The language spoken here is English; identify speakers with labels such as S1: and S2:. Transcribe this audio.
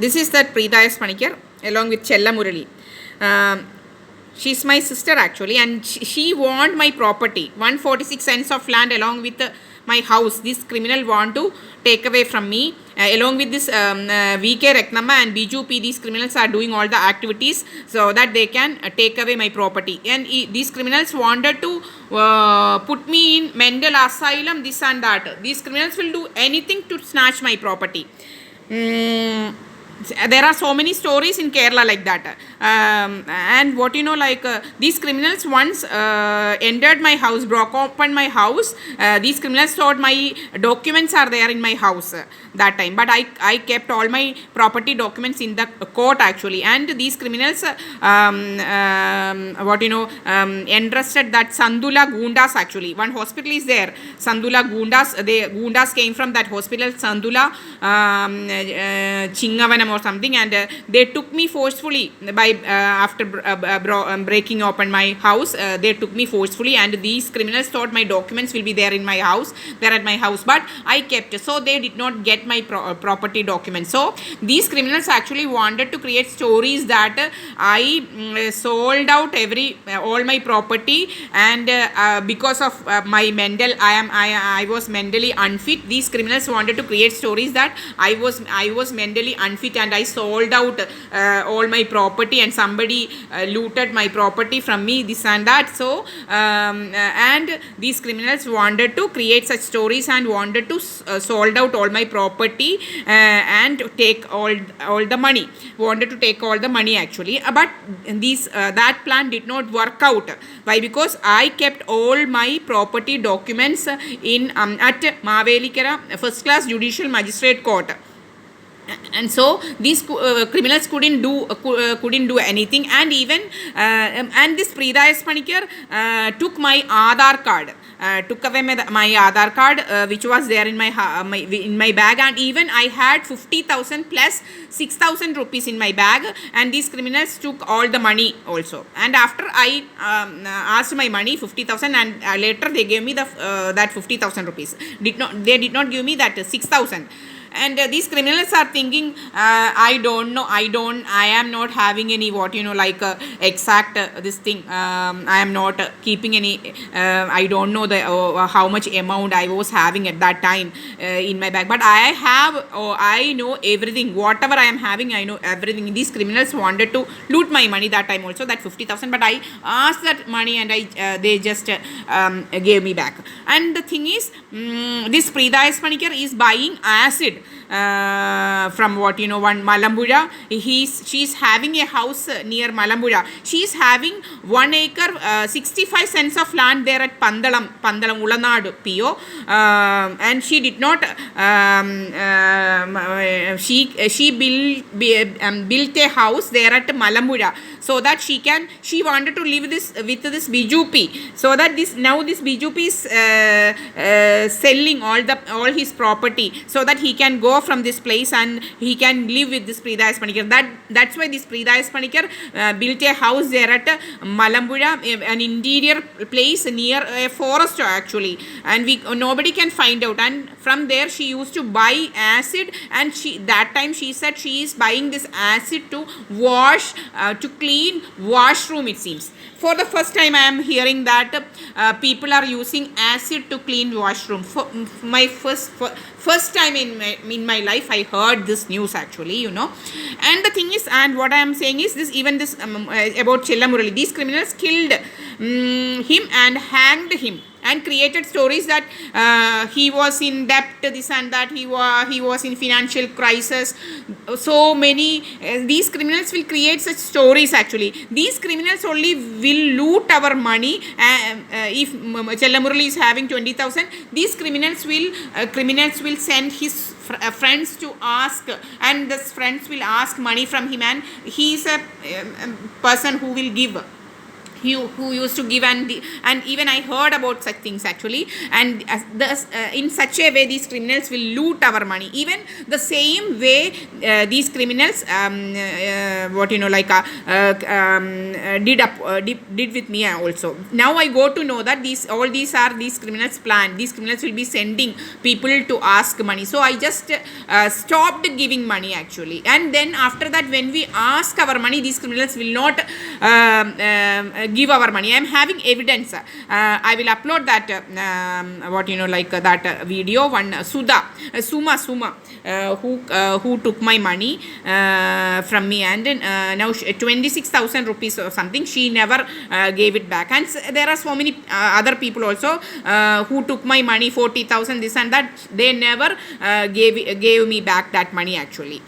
S1: This is that Preetha S Panicker along with Chella Murali. She's my sister actually, and she want my property, 146 cents of land along with my house. This criminal want to take away from me. Along with this VK Retnamma and Biju P, these criminals are doing all the activities so that they can take away my property. And these criminals wanted to put me in mental asylum, this and that. These criminals will do anything to snatch my property. There are so many stories in Kerala like that. And what these criminals once entered my house, broke open my house. These criminals thought my documents are there in my house that time, but I kept all my property documents in the court actually. And these criminals entrusted that Sandula Gundas actually. One hospital is there, Sandula Gundas. Gundas came from that hospital, Sandula Chingavanam or something, and they took me forcefully by after breaking open my house. They took me forcefully, and these criminals thought my documents will be there in my house, there at my house, but I kept. So they did not get my property documents. So these criminals actually wanted to create stories that I sold out all my property, and because of my mental, I was mentally unfit. These criminals wanted to create stories that I was mentally unfit and I sold out all my property, and somebody looted my property from me, this and that. So and these criminals wanted to create such stories and wanted to sold out all my property and take all the money, wanted to take all the money actually. But that plan did not work out. Why? Because I kept all my property documents in at Mavelikara First Class Judicial Magistrate Court. And so these criminals couldn't do anything. And even and this Preetha S Panicker took my Aadhaar card, took away my Aadhaar card, which was there in my bag, and even I had 50,000 plus 6,000 rupees in my bag, and these criminals took all the money also. And after I asked my money 50,000, and later they gave me that 50,000 rupees. They did not give me that 6,000. And these criminals are thinking, I am not having any exact this thing. I am not keeping any, I don't know how much amount I was having at that time in my bag. But I know everything. Whatever I am having, I know everything. These criminals wanted to loot my money that time also, that 50,000. But I asked that money, and they just gave me back. And the thing is, this Preetha S Panicker is buying acid from one Malambura. She's having a house near Malambura. She's having 1 acre, 65 cents of land there at Pandalam Ulanadu PO, and she did not. She built a house there at Malambura, so that she wanted to live with this Biju P, so that this Biju P is selling all his property, so that he can go from this place and he can live with this Preetha S Panicker. That's why this Preetha S Panicker built a house there at Malambura, an interior place near a forest actually, and nobody can find out. And from there she used to buy acid, and that time she said she is buying this acid to wash, to clean washroom, it seems. For the first time I am hearing that people are using acid to clean washroom. For my first time in my life I heard this news actually, And the thing is, and what I am saying is this, even this about Chella Murali, these criminals killed him and hanged him, and created stories that he was in debt, this and that, he was in financial crisis. So many these criminals will create such stories actually. These criminals only will loot our money. If Chella Murali is having 20,000, these criminals will send his friends to ask, and these friends will ask money from him, and he is a person who will give. who used to give, and even I heard about such things actually. And in such a way these criminals will loot our money. Even the same way these criminals what you know like did with me also. Now I go to know that these criminals plan. These criminals will be sending people to ask money. So I just stopped giving money actually. And then after that, when we ask our money, these criminals will not give our money. I am having evidence. I will upload that that video. One Suma who took my money from me, and now 26,000 rupees or something. She never gave it back. And there are so many other people also who took my money, 40,000 this and that. They never gave me back that money actually.